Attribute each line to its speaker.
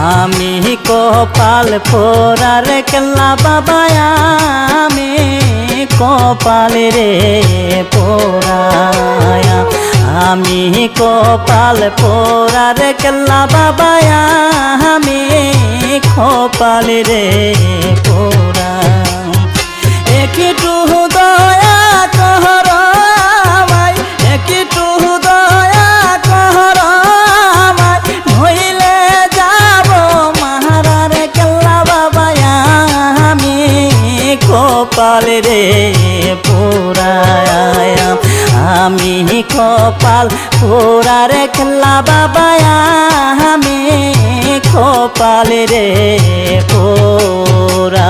Speaker 1: আমি কপাল পোড়ার কেল্লা বাবা আমি কপাল রে পোড়ায়া আমি কপাল পোড়ার কেল্লা বাবা আমি কপাল রে পোড়া একটু দয়া কর আমায় একটু দয়া কর আমায় নইলে যাব মাহারার কেল্লা বাবা আমি কপাল রে পোড়ায়া আমি কপাল পোড়ার কেল্লা বাবা আমি কপাল রে পোড়া।